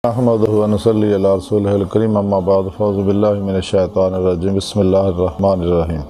احمدہ و نصلی علی رسولہ الکریم اما بعد فاعوذ باللہ من الشیطان الرجیم بسم اللہ الرحمن الرحیم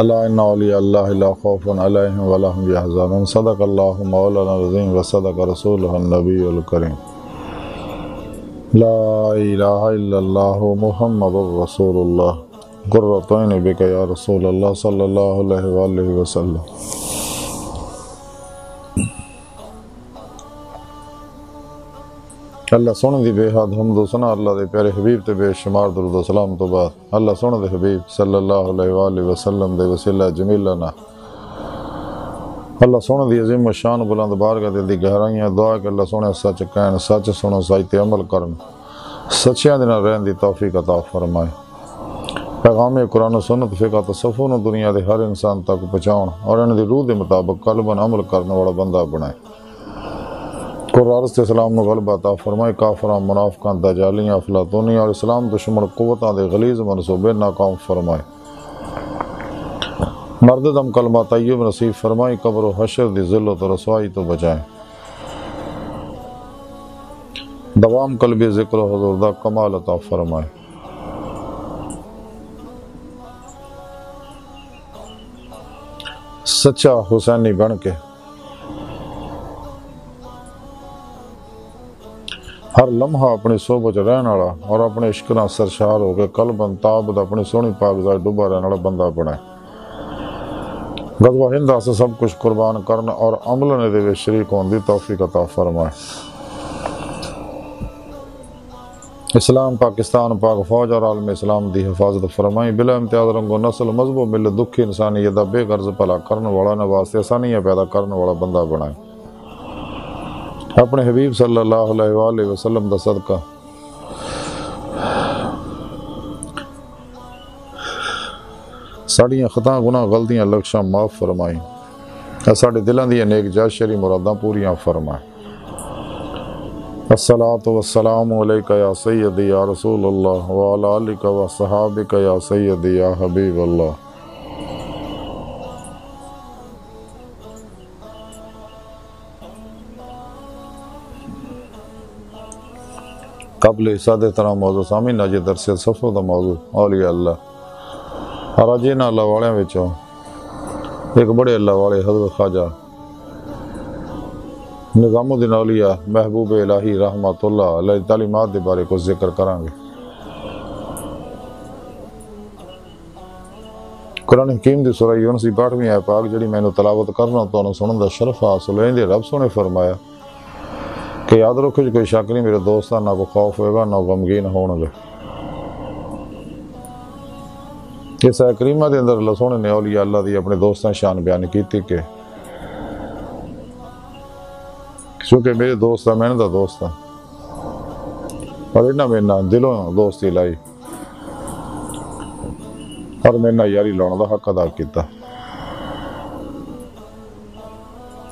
الا ان اولیاء اللہ لا خوف علیہم ولا هم یحزنون صدق اللہ مولانا العظیم و صدق رسولہ النبی الکریم لا الہ الا اللہ محمد رسول اللہ قرۃ عین بک یا رسول اللہ صلی اللہ علیہ وآلہ وسلم۔ اللہ سونے دی بے حد حمد و ثنا اللہ دے پیارے حبیب تے بے شمار درود و سلام تو بعد اللہ سونے دے حبیب صلی اللہ علیہ وآلہ وسلم دے وسیلہ جمیلنا اللہ سونے دی عظیم و شان بلند بارگاہ دل دی گہرائیاں دعا کہ اللہ سونے سچ کہن سچ سنو سچ تے عمل کرن سچیاں دے نال رہن دی توفیق عطا فرمائے، پیغام قرآن و سنت فقہ تصوف نو دنیا دے ہر انسان تک پہنچاؤن اور ان دی روح دے مطابق قلباً عمل کرنے والا بندہ بنائے، قرآن سے اسلام نو غلبہ عطا فرمائے، کافراں منافقاں دجالیاں افلاطونیاں اور اسلام دشمن قوتاں دے غلیظ منصوبے ناکام فرمائے، مرد دم کلمہ طیب نصیب فرمائی، قبر و حشر دی ذلت و رسوائی تو بچائیں، دوام قلبی ذکر و حضور دا کمال عطا فرمائے۔ سچا حسینی بن کے ہر لمحہ اپنی صحبت رہن والا اور اپنے عشق نال سرشار ہو کے قلباً تابد اپنی سونی پاکزائی ڈوبا رہن والا بندہ بنائے، غزوہ ہند سے سب کچھ قربان کرنا اور عمل دے وچ شریک ہون دی توفیق عطا فرمائے۔ اسلام پاکستان پاک فوج اور عالم اسلام دی حفاظت فرمائی، بلا امتیاز رنگ و نسل مذہب و ملت دکھی انسانیت دا بے غرض بھلا کرنے والا نہ واسطے آسانیاں پیدا کرنے والا بندہ بنائے، اپنے حبیب صلی اللہ علیہ وآلہ وسلم دا صدقہ ساڑیاں خطاں گناہ غلطیاں لکشاں معاف فرمائیں، ساڑے دلان دیا نیک جا شری مراداں پوریاں فرمائیں۔ الصلاة والسلام علیکہ یا سیدی یا رسول اللہ وعلی آلکہ و صحابکہ یا سیدی یا حبیب اللہ۔ قبل سادہ طرح موضوع سامین آجی درس صفر دا موضوع اولیاء اللہ اور آجی نا اللہ والے وچوں ایک بڑے اللہ والے حضرت خواجہ نظام الدین اولیاء محبوب الہی رحمت اللہ علیہ تعلیمات دے بارے کو ذکر کریں گے۔ قرآن حکیم دی سورہ یونس دی 62ویں آیت پاک جڑی میں نے تلاوت کرنا تو انہوں سنن دا شرف حاصل ہے، رب سونے فرمایا کہ یاد رکھو جو کوئی شک نہیں میرے دوستان نہ کو خوف ہوئے گا نہ غمگین ہونے گے۔ اس آیت کریمہ دے اندر اللہ سونے نے اولیاء اللہ دی اپنے دوستان شان بیان کی تھی کہ چونکہ میرے دوست ہے میں نے دا دوست ہے اور انہاں میں نہ دلوں دوستی لائی اور میں نہ یاری لاؤں دا حق ادا کیتا،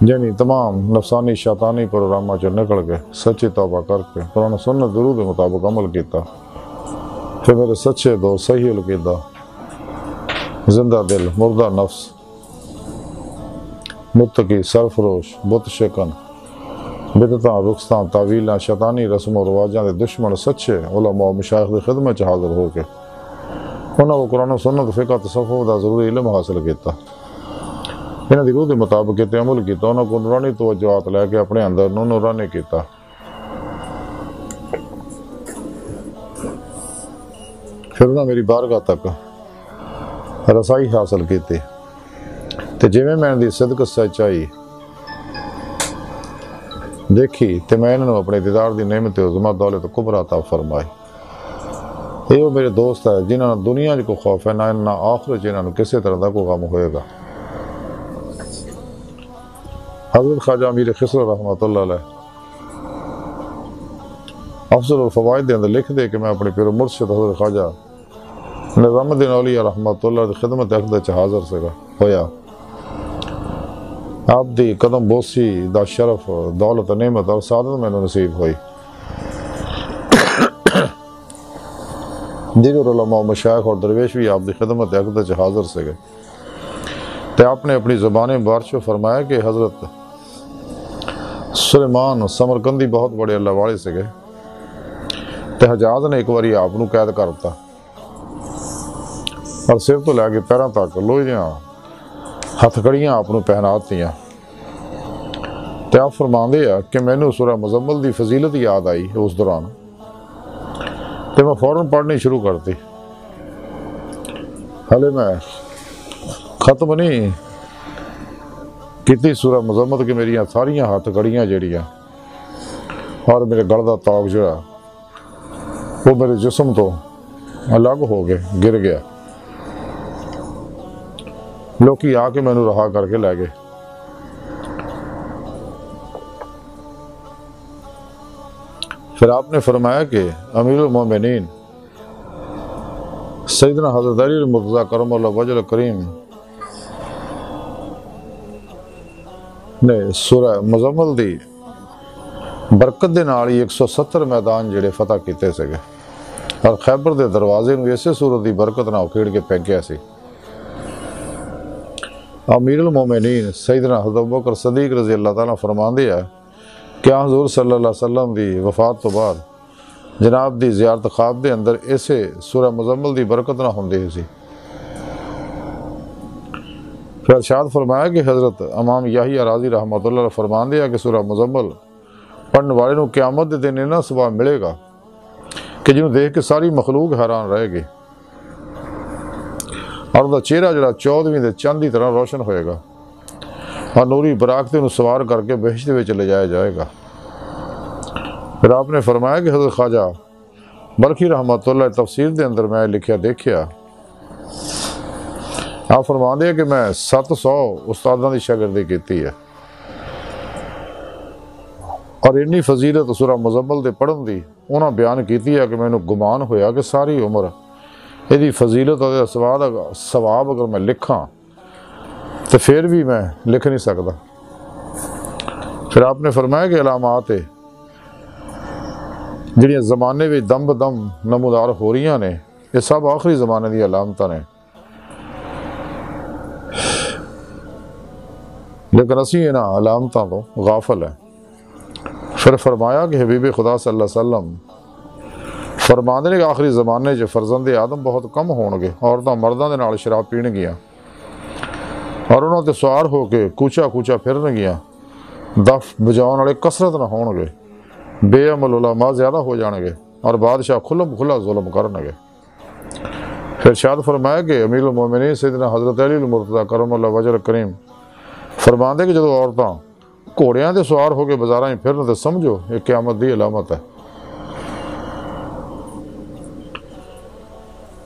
یعنی تمام نفسانی شیطانی پروگرامہ چو نکل کے سچی توبہ کر کے قرآن سنت ضرور دے مطابق عمل کیتا، پھر میرے سچے دوست صحیح القیدہ زندہ دل مردہ نفس متقی سرفروش بت شکن بدتاں رخصتاں تعویلاں شیطانی رسم و رواجاں دے دشمن سچے علماء و مشایخ دی خدمت حاضر ہو کے انہاں کو قرآن و سنت فقہ تصوف دا ضروری علم حاصل کیتا، انہاں دی روح دے مطابق کیتے عمل کیتا، انہاں کو نورانی توجہات لے کے اپنے اندر نورانی کیتا، پھر انہاں میری بارگاہ تک رسائی حاصل کیتی تے جویں میں دی صدق سچائی دیکھی تے میں انہوں اپنے دیدار دی نعمت عظمہ دولت کبریٰ عطا فرمائی۔ یہ وہ میرے دوست ہے جنہاں دنیا کو خوف ہے نہ آخرت جنہاں کسی طرح دا کو غم ہوئے گا۔ حضرت خواجہ امیر خسرو رحمت اللہ علیہ افضل الفوائد دے اندر لکھ دے کہ میں اپنے پیر مرشد حضرت خواجہ نظام الدین اولیاء رحمت اللہ دی خدمت اقدس حاضر سے ہویا، آپ دی قدم بوسی دا شرف دولت نعمت اور سعادت میں نصیب ہوئی، دیگر علماء و مشایخ اور درویش بھی آپ دی خدمت اقدس حاضر سے گئے، تے آپ نے اپنی زبان مبارک فرمایا کہ حضرت سلیمان سمرکندی بہت بڑے اللہ والے سکے تے حجاز نے ایک باری آپ نو قید کرتا اور سر تو لے کے پیروں تک لوہے دیاں ہتھ کڑیاں آپ نو پہناتیاں تے آپ فرماندے ہیں کہ مینوں سورہ مزمل دی فضیلت یاد آئی اس دوران تے میں فوراً پڑھنی شروع کرتی ہلے میں ختم نہیں کیتی سورہ مزمل کہ میری ساریاں ہاتھ کڑیاں جڑیاں اور میرے گل دا توق جڑا وہ میرے جسم تو الگ ہو گئے گر گیا لوکی آ کے مینوں رہا کر کے لے گئے پھر آپ نے فرمایا کہ امیر المومنین سیدنا حضرت علی المرتضیٰ کرم اللہ وجہ کریم نے سورہ مزمل دی برکت دے نال 170 میدان جڑے فتح کیتے سکے اور خیبر دے دروازے نو اسے سورت دی برکت نہ اکھیڑ کے پھینکیا سی امیر المومنین سیدنا حضرت ابوبکر صدیق رضی اللہ تعالیٰ فرماندے ہیں کہ حضور صلی اللہ علیہ وسلم دی وفات تو بعد جناب دی زیارت خواب دے اندر اسے سورہ مزمل دی برکت نہ ہوندی سی پھر ارشاد فرمایا کہ حضرت امام یحییٰ راضی رحمۃ اللہ فرماندے ہیں کہ سورہ مزمل پڑھنے والے نو قیامت دے دن اینا ثواب ملے گا کہ جنہوں دیکھ کے ساری مخلوق حیران رہے گی اور دا چہرہ جڑا 14ویں دے چاند دی طرح روشن ہوئے گا اور نوری براقتے انہوں سوار کر کے بہشت میں چلے جائے گا پھر آپ نے فرمایا کہ حضرت خواجہ بلخی رحمۃ اللہ تفسیر دے اندر میں لکھیا دیکھیا آپ فرماندے ہیں کہ میں 700 استاداں دی شاگردی کیتی ہے اور انی فضیلت سورہ مزمل دے پڑھن دی انہاں بیان کیتی ہے کہ میں نے گمان ہویا کہ ساری عمر یہ فضیلت اور ثواب اگر میں لکھاں تو پھر بھی میں لکھ نہیں سکتا پھر آپ نے فرمایا کہ علامات جڑیاں زمانے میں دم بدم نمودار ہو رہی نے یہ سب آخری زمانے دی علامتاں نے لیکن اسی انہاں علامتاں تو غافل ہیں پھر فرمایا کہ حبیب خدا صلی اللہ علیہ وسلم فرماندے نے کہ آخری زمانے جو فرزند آدم بہت کم ہون گے عورتاں مرداں دے نال شراب پین گیاں اور انہوں تے سوار ہو کے کوچا پھرن گیاں دف بجاؤن والے کثرت نہ ہون گے بے عمل علماء زیادہ ہو جان گے اور بادشاہ کھلا ظلم کرن گے پھر ارشاد فرمایا کہ امیر المومنین سیدنا حضرت علی المرتضیٰ کرم اللہ وجہ کریم فرماندے کہ جدو عورتاں گھوڑیاں دے سوار ہو کے بازاراں پھرن تے سمجھو یہ قیامت دی علامت ہے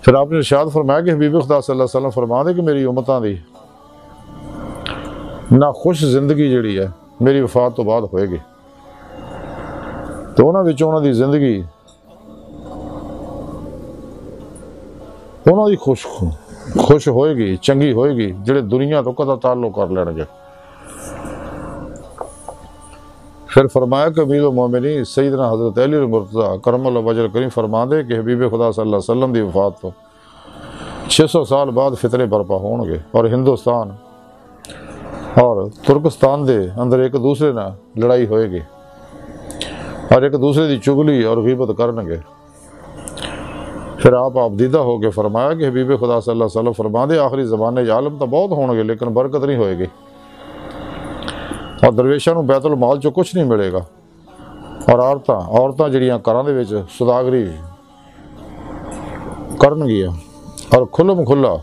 پھر آپ نے ارشاد فرمایا کہ حبیب خدا صلی اللہ علیہ وسلم فرما دے کہ میری امتاں دی نہ خوش زندگی جڑی ہے میری وفات تو بعد ہوئے گی تو انہوں دی زندگی انہوں دی خوش ہوئے گی چنگی ہوئے گی جڑے دنیا تو قطع تعلق کر لین گے پھر فرمایا کہ امیر المومنین سیدنا حضرت علی المرتضیٰ کرم اللہ وجہ کریم فرما دے کہ حبیب خدا صلی اللہ علیہ وسلم دی وفات تو 600 سال بعد فتنے برپا ہون گے اور ہندوستان اور ترکستان دے اندر ایک دوسرے نہ لڑائی ہوئے گی اور ایک دوسرے دی چگلی اور غیبت کرن گے پھر آپ دیدہ ہو کے فرمایا کہ حبیب خدا صلی اللہ علیہ وسلم فرما دے آخری زمانے عالم تو بہت ہون گے لیکن برکت نہیں ہوئے گی اور درویشاں نو بیت المال چو کچھ نہیں ملے گا اور عورتاں جڑیاں گھراں دے وچ سوداگری کرن گیاں اور کھلم کھلا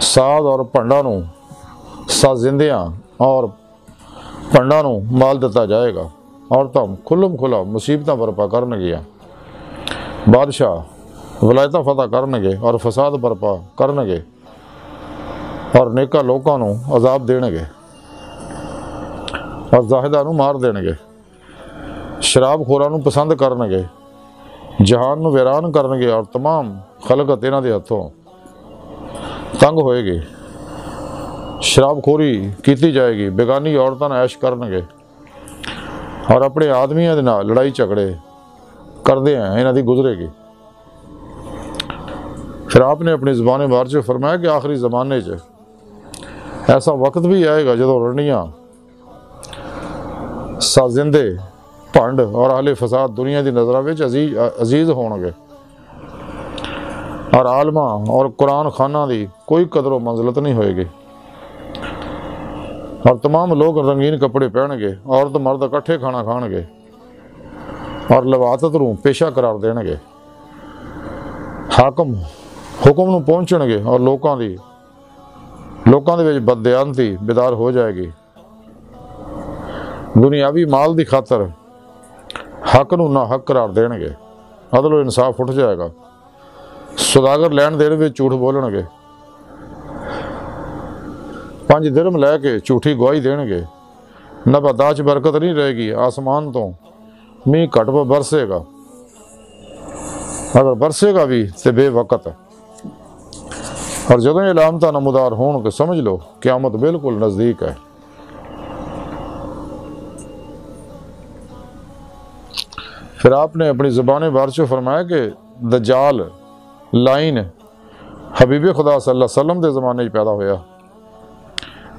ساز اور پنڈا نو سازندیاں اور پنڈا نو مال دیتا جائے گا عورتاں کھلم کھلا مصیبتاں برپا کرن گیاں بادشاہ ولایتاں فتح کرن گے اور فساد برپا کرن گے اور نیکا لوکاں نو عذاب دین گے اور زاہدہ نو مار دین گے شراب خوراں نو پسند کرن گے جہان نو ویران کرن گے اور تمام خلقت انہاں دے ہتھوں تنگ ہوئے گی شراب خوری کیتی جائے گی بیگانی عورتاں عیش کرن گے اور اپنے آدمیاں دے نال لڑائی جھگڑے کردے ہیں انہاں دی گزرے گی پھر آپ نے اپنی زبان مبارک سے فرمایا کہ آخری زمانے ایسا وقت بھی آئے گا جدو رڑنیاں سازندے پھنڈ اور اہل فساد دنیا دی نظرہ وچ عزیز ہون گے، اور عالماں اور قرآن خانہ دی کوئی قدر و منزلت نہیں ہوئے گی، اور تمام لوگ رنگین کپڑے پہن گے، عورت مرد اکٹھے کھانا کھان گے اور لواطت رو پیشہ قرار دین گے، حاکم حکم نو پہنچن گے اور لوکاں دے وچ بددیانتی بیدار ہو جائے گی، دنیاوی مال دی خاطر حق نو نہ حق قرار دین گے، عدل و انصاف اٹھ جائے گا، سوداگر لین دین وچ جھوٹ بولن گے، 5 درم لے کے جھوٹی گواہی دین گے، نباتات برکت نہیں رہے گی، آسمان تو میہ گھٹ برسے گا، اگر برسے گا بھی تے بے وقت، اور جدوں یہ علامتاں نمودار ہون کے سمجھ لو قیامت بالکل نزدیک ہے۔ پھر آپ نے اپنی زبان بارچو فرمایا کہ دجال لائن حبیب خدا صلی اللہ علیہ وسلم دے زمانے پیدا ہویا۔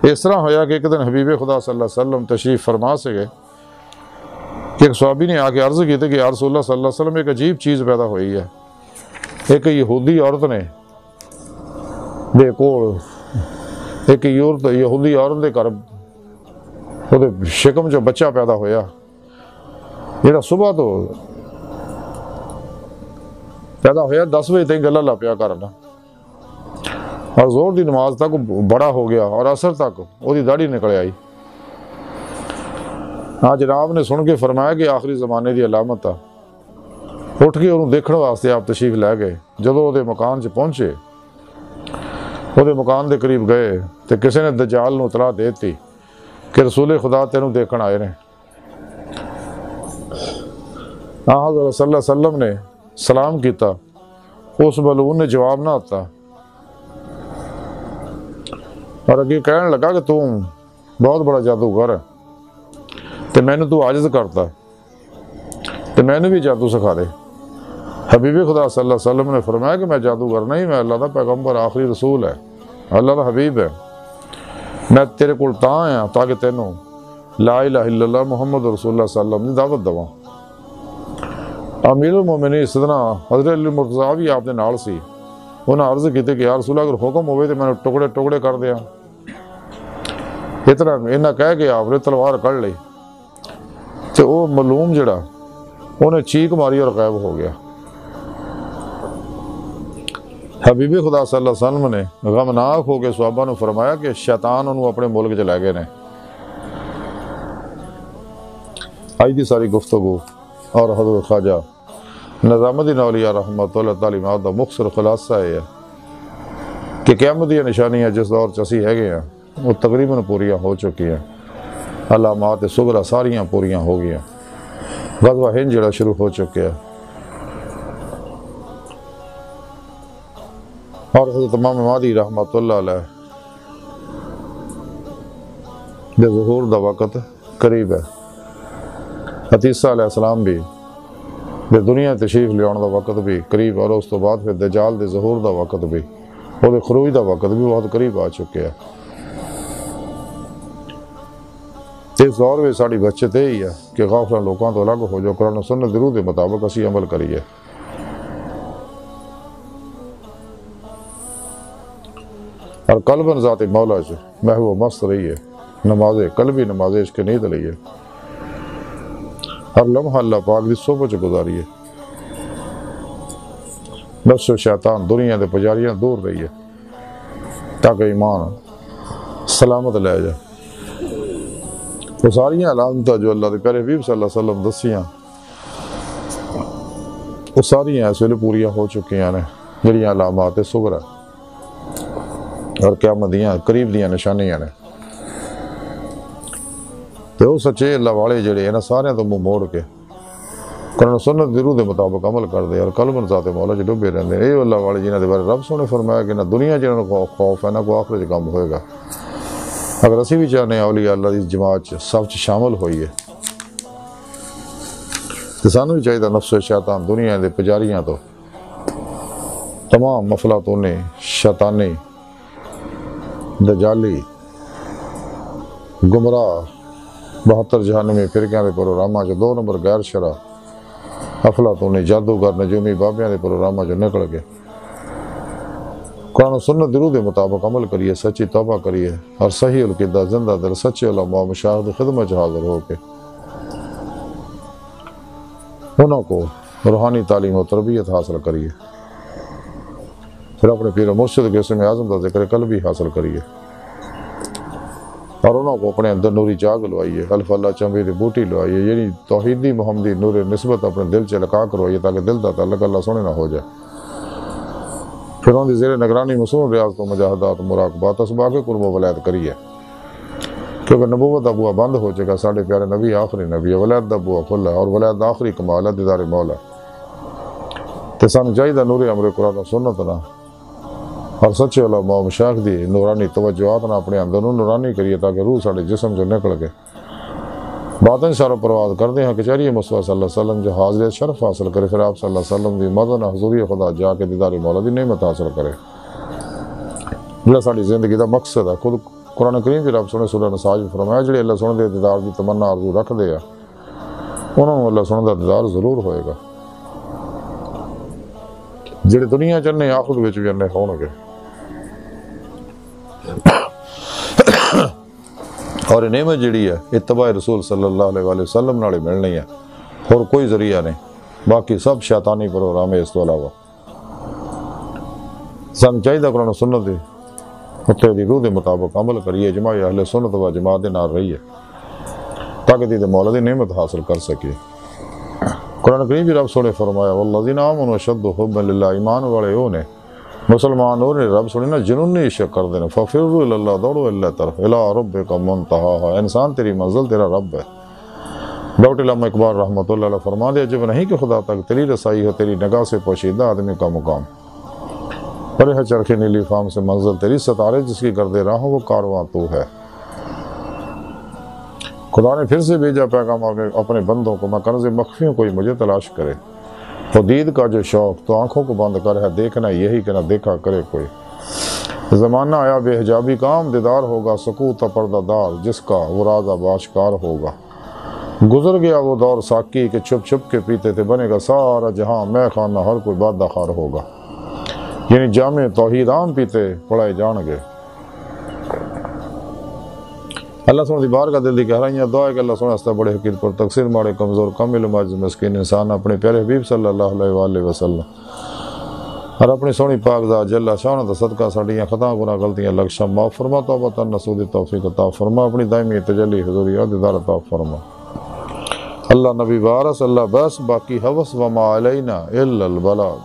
اس طرح ہویا کہ ایک دن حبیب خدا صلی اللہ علیہ وسلم تشریف فرما سے گئے کہ ایک صحابی نے آ کے عرض کی تھی کہ یا رسول اللہ صلی اللہ علیہ وسلم ایک عجیب چیز پیدا ہوئی ہے، ایک یہودی عورت نے دے کول ایک یہودی عورت دے گھر وہ شکم جو بچہ پیدا ہویا، جڑا صبح تو پیدا ہویا 10 بجے تک گلا لا پیا کرنا، اور زور دی نماز تک بڑا ہو گیا اور عصر تک وہ دی داڑھی نکل آئی۔ ہاں جناب نے سن کے فرمایا کہ آخری زمانے دی علامت تھا، اٹھ کے انہوں دیکھنے واسطے آپ تشریف لے گئے، جدو وہ مکان سے پہنچے وہ مکان دے قریب گئے تو کسی نے دجال نو اطلاع دیتی کہ رسول خدا تینوں دیکھن آئے نے۔ حضرت صلی اللہ علیہ وسلم نے سلام کیتا، اس ملعون نے جواب نہ آتا، اور اگے کہنے لگا کہ تم بہت بڑا جادوگر ہے تو میں نے تو عاجز کرتا تو میں نے بھی جادو سکھا دے۔ حبیب خدا صلی اللہ علیہ وسلم نے فرمایا کہ میں جادوگر نہیں، میں اللہ دا پیغمبر آخری رسول ہے، اللہ دا حبیب ہے، میں تیرے کول تاں آیا تاکہ تینوں لا الہ الا اللہ محمد رسول اللہ صلی اللہ علیہ وسلم کی دعوت دواں۔ امیر المومنین سیدنا حضرت علی مرتضیٰ بھی آپ دے نال سی، انہاں عرض کیتے کہ یا رسول اللہ اگر حکم ہوئے تو میں ٹکڑے ٹکڑے کر دیا۔ اتنا انہاں کہہ کے آپ نے تلوار کڑ لی تو وہ ملعون جڑا انہیں چیخ ماری اور غائب ہو گیا۔ حبیب خدا صلی اللہ علیہ وسلم نے غمناک ہو کے صحابہ نے فرمایا کہ شیطان انہوں اپنے ملک چلے گئے نے۔ آج دی ساری گفتگو اور حضرت خواجہ نظام الدین اولیاء رحمۃ اللہ تعالیٰ دا مختصر خلاصہ ہے کہ قیامت دی نشانیاں جس دور چسی ہے گئے ہیں وہ تقریباً پوریاں ہو چکی ہیں، علامات صغرا ساریاں پوریاں ہو گیا، غزوہ ہند جڑا شروع ہو چکے ہیں، اور حضرت امام مہدی رحمۃ اللہ علیہ دے ظہور دا وقت قریب ہے، عیسیٰ علیہ السلام بھی دے دنیا تشریف لیاؤن دا وقت بھی قریب، اور اس تو بعد پھر دجال دے ظہور دا وقت بھی، وہ دے خروج دا وقت بھی بہت قریب آ چکے ہیں۔ اس دور میں ساری بچت یہی ہے کہ غافل لوگوں تو الگ ہو جو قرآن و سنت ضرور دے مطابق اسی عمل کریے۔ اور قلباً ذات مولا سے محو مست رہیے، نماز قلبی نماز عشق نیت لئیے، ہر لمحہ اللہ پاک دی صحبت گزاریے، نفس و شیطان دنیا دے پجاریاں دور رہیے تاکہ ایمان سلامت لے جائے۔ وہ ساریاں علامتیں جو اللہ دے پیارے حبیب صلی اللہ علیہ وسلم دسیاں وہ ساریاں اس ویلے پوریاں ہو چکی ہیں، جڑیاں علامات صغرا اور قیامت دیاں قریب دیاں نشانیاں نے۔ تو وہ سچے اللہ والے جڑے ہیں سارے تو منہ موڑ کے قرآن سنت ضرور دے مطابق عمل کر دے اور قلب ذات مولا چ ڈبے رہندے، اے اللہ والے جنہاں دے بارے رب سونے فرمایا کہ نہ دنیا جنہاں کو خوف ہے نہ کو آخرت کم ہوئے گا۔ اگر اسی بھی چاہنے اولیاء اللہ دی جماعت سب شامل ہوئی ہے تو سانو بھی چاہیے نفس و شیطان دنیا دے پجاریاں تو تمام مفلاتوں نے شیطانی دجالی گمراہ 72 جہنمی فرقیاں دے پروگراماں چ 2 نمبر غیر شرع افلاطونی جادوگر نجومی بابیاں دے پروگراماں چ نکل گئے۔ قرآن و سنت درود کے مطابق عمل کریے، سچی توبہ کریے اور صحیح القدہ زندہ دل سچے علماء مشاہد خدمت حاضر ہو کے انہوں کو روحانی تعلیم و تربیت حاصل کریے، پھر اپنے پیر و مرشد کے اسم اعظم کا ذکر قلبی حاصل کریے اور انہوں کو اپنے اندر نوری جاگ لوائیے، الف اللہ چمبی دی بوٹی لوائیے، یعنی توحیدی محمدی نور نسبت اپنے دل چ لکا کروائیے تاکہ دل دا تعلق اللہ سونے نہ ہو جائے۔ پھر ان دی زیر نگرانی مصنوع ریاضت و مجاہدات مراقبات اسباق قرب و ولایت کریے، کیونکہ نبوت دا بوا بند ہو چکا، ساڑھے پیارے نبی آخری نبی ہے، ولایت دا بوا کھلا ہے اور ولایت دا آخری کمال ہے دیدار مولا۔ تے سانو چاہیے نور امر قرآن و سنت نہ اور سچے علماء مشایخ دی نورانی توجہات نہ اپنے اندر نورانی کریے تاکہ روح ساڑھے جسم جو نکل کے باطن شر و پرواز کردے ہیں کچہری مصطفیٰ صلی اللہ علیہ وسلم جو حاضریت شرف حاصل کرے، پھر آپ صلی اللہ علیہ وسلم دی مدن حضوری خدا جا کے دیدار مولا دی نعمت حاصل کرے، جڑا ساڑھی زندگی دا مقصد ہے۔ خود قرآن کریم جو رب سنے سورہ نساء میں فرمایا جڑے اللہ سنے دے دیدار دی تمنا آرزو رکھ دے انہوں نے اللہ سنے دا دیدار ضرور ہوئے گا، جڑے دنیا چنے آخر وچ بھی انہیں ہون گے۔ اور نعمت جڑی ہے اتباع رسول صلی اللہ علیہ وآلہ وسلم نالے ملنی ہے، اور کوئی ذریعہ نہیں، باقی سب شیطانی پروگرام ہے۔ اس تو علاوہ سن چاہیے قرآن و سنت دی اتنے دی روح دے مطابق عمل کریے، جماعی اہل سنت و جماعت دے نال رہیے تاکہ دی مولا دی نعمت حاصل کر سکے۔ قرآن کریم بھی رب سونے فرمایا والذین آمنوا اشد حبا للہ، ایمان والے وہ نے مسلمان اور رب سونے نا جنونی عشق کر دینا، ففروا الی اللہ، دوڑو اللہ طرف، الی ربک منتہاہا، انسان تیری منزل تیرا رب ہے۔ ڈاکٹر علامہ اقبال رحمۃ اللہ علیہ فرما دیا عجب نہیں کہ خدا تک تیری رسائی ہے، تیری نگاہ سے پوشیدہ آدمی کا مقام، پرے ہے چرخی نیلی فام سے منزل تیری، ستارے جس کی کر دے راہوں وہ کارواں تو ہے۔ خدا نے پھر سے بھیجا پیغام اپنے بندوں کو، میں کنز مخفیوں کوئی مجھے تلاش کرے، وہ دید کا جو شوق تو آنکھوں کو بند کر ہے، دیکھنا یہی کہ نہ دیکھا کرے کوئی۔ زمانہ آیا بے حجابی کا عام دیدار ہوگا، سکوت پردہ دار جس کا وہ راز اب آشکار ہوگا۔ گزر گیا وہ دور ساکی کہ چھپ چھپ کے پیتے تھے، بنے گا سارا جہاں میں خانہ، ہر کوئی بادہ خار ہوگا، یعنی جامع توحید عام پیتے پڑھائے جان گے۔ اللہ سونے دی بار کا دل دی گہرائیاں دعا ہے کہ اللہ سونے ہستا بڑے حقیر پر تقصیر ماڑے کمزور کم علم عاجز مسکین انسان اپنے پیارے حبیب صلی اللہ علیہ وآلہ وسلم اور اپنی سونی پاک ذات جل شان دا صدقہ ساڑیاں خطا گناہ غلطیاں لغشاں معاف فرما، توبہ نصوح دی توفیق عطا فرما، اپنی دائمی تجلی حضوری دیدار عطا فرما۔ اللہ نبی وارث اللہ بس باقی حوث وما علینا الا البلاغ۔